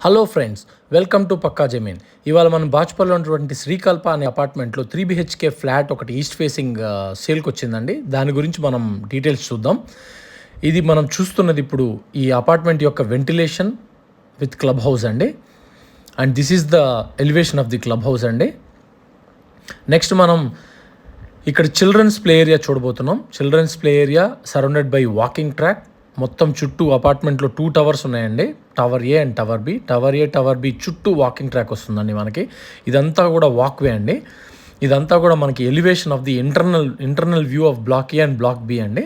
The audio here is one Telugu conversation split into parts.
హలో ఫ్రెండ్స్, వెల్కమ్ టు పక్కా జమీన్. ఇవాళ మనం బాచ్పల్లిలో ఉన్నటువంటి శ్రీకల్ప అనే అపార్ట్మెంట్లో 3 BHK ఫ్లాట్ ఒకటి ఈస్ట్ ఫేసింగ్ సేల్కి వచ్చిందండి. దాని గురించి మనం డీటెయిల్స్ చూద్దాం. ఇది మనం చూస్తున్నది ఇప్పుడు ఈ అపార్ట్మెంట్ యొక్క వెంటిలేషన్ విత్ క్లబ్ హౌస్ అండి. And this is the elevation of the club house అండి. నెక్స్ట్ మనం ఇక్కడ చిల్డ్రన్స్ ప్లే ఏరియా చూడబోతున్నాం. Children's play area surrounded by walking track. మొత్తం చుట్టూ అపార్ట్మెంట్లో 2 టవర్స్ ఉన్నాయండి. Tower A and tower B. Tower A, tower B చుట్టూ వాకింగ్ ట్రాక్ వస్తుందండి మనకి. ఇదంతా కూడా వాక్వే అండి. ఇదంతా కూడా మనకి elevation of the internal view of block A and block B అండి.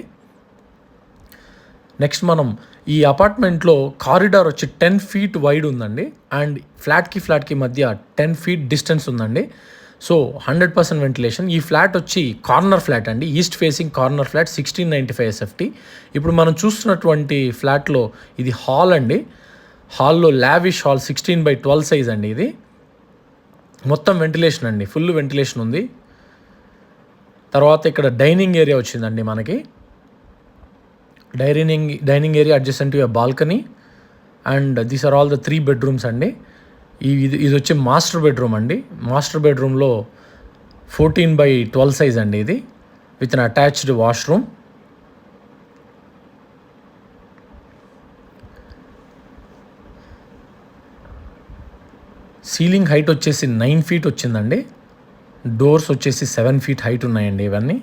నెక్స్ట్ మనం ఈ అపార్ట్మెంట్లో కారిడార్ వచ్చి 10 feet వైడ్ ఉందండి. అండ్ ఫ్లాట్కి మధ్య 10 feet డిస్టెన్స్ ఉందండి. So 100% ventilation. ఈ ఫ్లాట్ వచ్చి కార్నర్ ఫ్లాట్ అండి, east facing corner flat, 1695 SFT. ఇప్పుడు మనం చూస్తున్నటువంటి ఫ్లాట్లో ఇది హాల్ అండి. హాల్లో లావిష్ హాల్ 16/12 సైజ్ అండి. ఇది మొత్తం వెంటిలేషన్ అండి, ఫుల్ వెంటిలేషన్ ఉంది. తర్వాత ఇక్కడ డైనింగ్ ఏరియా వచ్చిందండి మనకి. Dining area adjacent to a balcony. And these are all the 3 bedrooms అండి. ఇది వచ్చి మాస్టర్ బెడ్రూమ్ అండి. మాస్టర్ బెడ్రూమ్లో 14/12 సైజ్ అండి ఇది, with an attached washroom. Ceiling height వచ్చేసి 9 feet వచ్చిందండి. డోర్స్ వచ్చేసి 7 feet హైట్ ఉన్నాయండి ఇవన్నీ.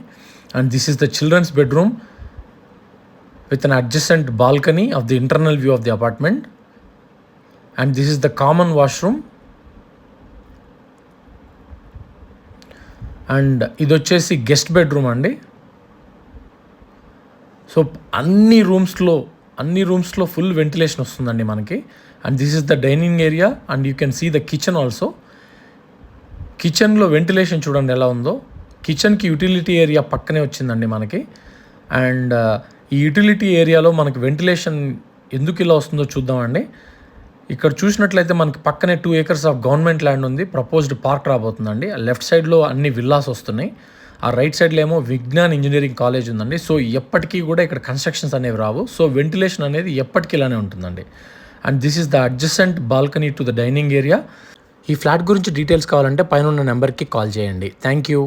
And this is the children's bedroom with an adjacent balcony of the internal view of the apartment. And this is the common washroom. And ఇది వచ్చేసి గెస్ట్ బెడ్రూమ్ అండి. సో అన్ని రూమ్స్లో ఫుల్ వెంటిలేషన్ వస్తుందండి మనకి. And this is the dining area. And you can see the kitchen also. కిచెన్లో వెంటిలేషన్ చూడండి ఎలా ఉందో. కిచెన్కి యూటిలిటీ ఏరియా పక్కనే వచ్చిందండి మనకి. అండ్ ఈ యూటిలిటీ ఏరియాలో మనకి వెంటిలేషన్ ఎందుకు ఇలా వస్తుందో చూద్దామండి. ఇక్కడ చూసినట్లయితే మనకి పక్కనే 2 acres ఆఫ్ గవర్నమెంట్ ల్యాండ్ ఉంది. ప్రపోజ్డ్ పార్క్ రాబోతుందండి. లెఫ్ట్ సైడ్లో అన్ని విల్లాస్ వస్తున్నాయి. ఆ రైట్ సైడ్లో ఏమో విజ్ఞాన్ ఇంజనీరింగ్ కాలేజ్ ఉందండి. సో ఎప్పటికీ కూడా ఇక్కడ కన్స్ట్రక్షన్స్ అనేవి రావు. సో వెంటిలేషన్ అనేది ఎప్పటికీ ఇలానే ఉంటుందండి. And this is the adjacent balcony to the dining area. ఈ ఫ్లాట్ గురించి డీటెయిల్స్ కావాలంటే పైన ఉన్న నెంబర్కి కాల్ చేయండి. Thank you.